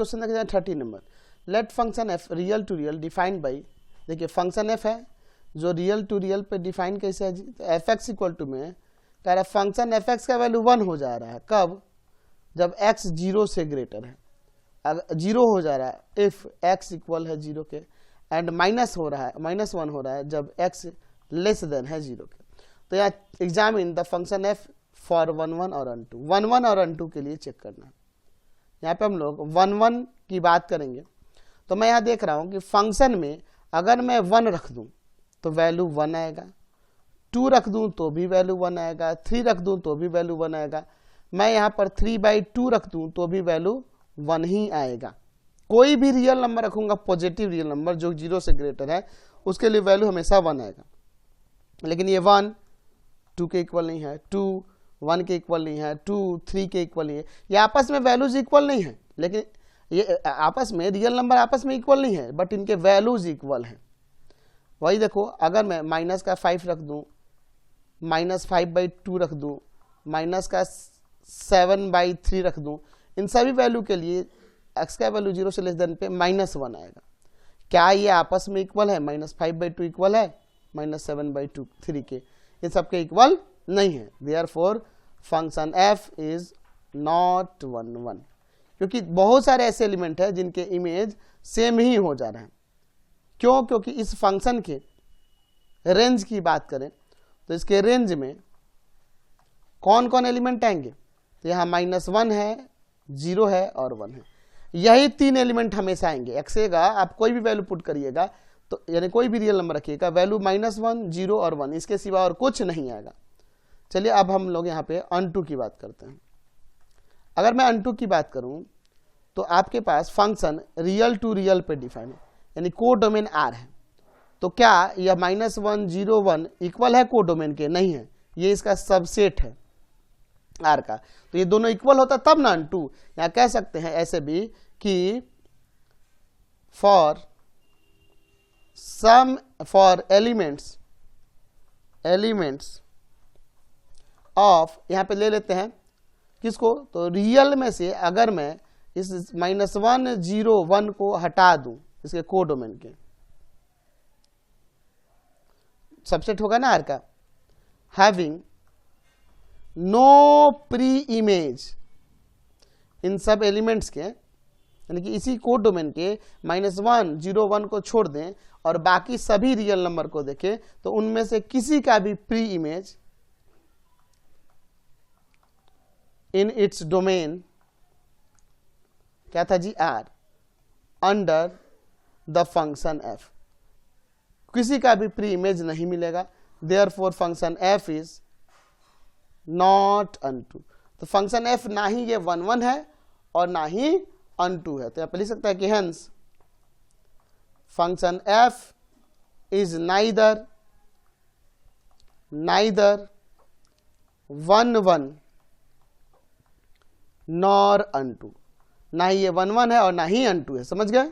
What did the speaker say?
Question देखिए 30 number, let function f real to real defined by, देखिए function f है जो रियल टू रियल पे डिफाइन कैसे है जी, तो एफ एक्स इक्वल टू में कह रहा है फंक्शन एफ एक्स का वैल्यू 1 हो जा रहा है, कब, जब x 0 से ग्रेटर है, अगर 0 हो जा रहा है इफ x इक्वल है 0 के, एंड माइनस हो रहा है -1 हो रहा है जब x लेस देन है 0 के। तो यहाँ examine the function f for 1 1 और 1 2 और 1 2 के लिए चेक करना है। यहाँ पे हम लोग 1 1 की बात करेंगे, तो मैं यहाँ देख रहा हूँ कि फंक्शन में अगर मैं 1 रख दूँ तो वैल्यू 1 आएगा, 2 रख दूँ तो भी वैल्यू 1 आएगा, 3 रख दूँ तो भी वैल्यू 1 आएगा, मैं यहाँ पर 3/2 रख दूँ तो भी वैल्यू 1 ही आएगा। कोई भी रियल नंबर रखूँगा, पॉजिटिव रियल नंबर जो 0 से ग्रेटर है, उसके लिए वैल्यू हमेशा 1 आएगा। लेकिन ये 1 2 के इक्वल नहीं है, 2 1 के इक्वल नहीं है, 2 3 के इक्वल नहीं है, ये आपस में वैल्यूज इक्वल नहीं है, लेकिन ये आपस में रियल नंबर आपस में इक्वल नहीं है, बट इनके वैल्यूज इक्वल हैं। वही देखो, अगर मैं माइनस का 5 रख दूँ, -5/2 रख दूँ, माइनस का 7/3 रख दूँ, इन सभी वैल्यू के लिए x का वैल्यू 0 से लेस देन पे -1 आएगा। क्या ये आपस में इक्वल है? -5/2 इक्वल है -7/3 के, इन सब के इक्वल नहीं है। Therefore function f is not 1 1, क्योंकि बहुत सारे ऐसे एलिमेंट है जिनके इमेज सेम ही हो जा रहे हैं। क्यों? क्योंकि इस फंक्शन के रेंज की बात करें तो इसके रेंज में कौन कौन एलिमेंट आएंगे, तो यहाँ -1 है, 0 है और 1 है, यही 3 एलिमेंट हमेशा आएंगे। एक्स का आप कोई भी वैल्यू पुट करिएगा तो यानी कोई भी रियल नंबर रखिएगा, वैल्यू -1 0 और 1, इसके सिवा और कुछ नहीं आएगा। चलिए अब हम लोग यहाँ पे अनटू की बात करते हैं। अगर मैं अनटू की बात करूँ तो आपके पास फंक्शन रियल टू रियल पे डिफाइन है, यानी कोडोमेन आर है। तो क्या यह -1 0 1 इक्वल है कोडोमेन के? नहीं है, ये इसका सबसेट है आर का। तो ये दोनों इक्वल होता तब ना अनटू। यहाँ कह सकते हैं ऐसे भी कि फॉर एलिमेंट्स ऑफ, यहाँ पे ले लेते हैं किसको, तो रियल में से अगर मैं इस -1 0 1 को हटा दूं, इसके कोडोमेन के सबसेट होगा ना आर का, हैविंग नो प्री इमेज, इन सब एलिमेंट्स के, यानी कि इसी कोड डोमेन के -1 0 1 को छोड़ दें और बाकी सभी रियल नंबर को देखें, तो उनमें से किसी का भी pre image in its domain क्या था जी, R, under the function f, किसी का भी प्री इमेज नहीं मिलेगा। Therefore function f is not onto. तो फंक्शन एफ ना ही ये 1 1 है और ना ही अनटू है। तो यहाँ पे लिख सकता है कि hence function f is neither 1 1 nor unto, ना ही ये 1 1 है और ना ही अनटू है। समझ गए?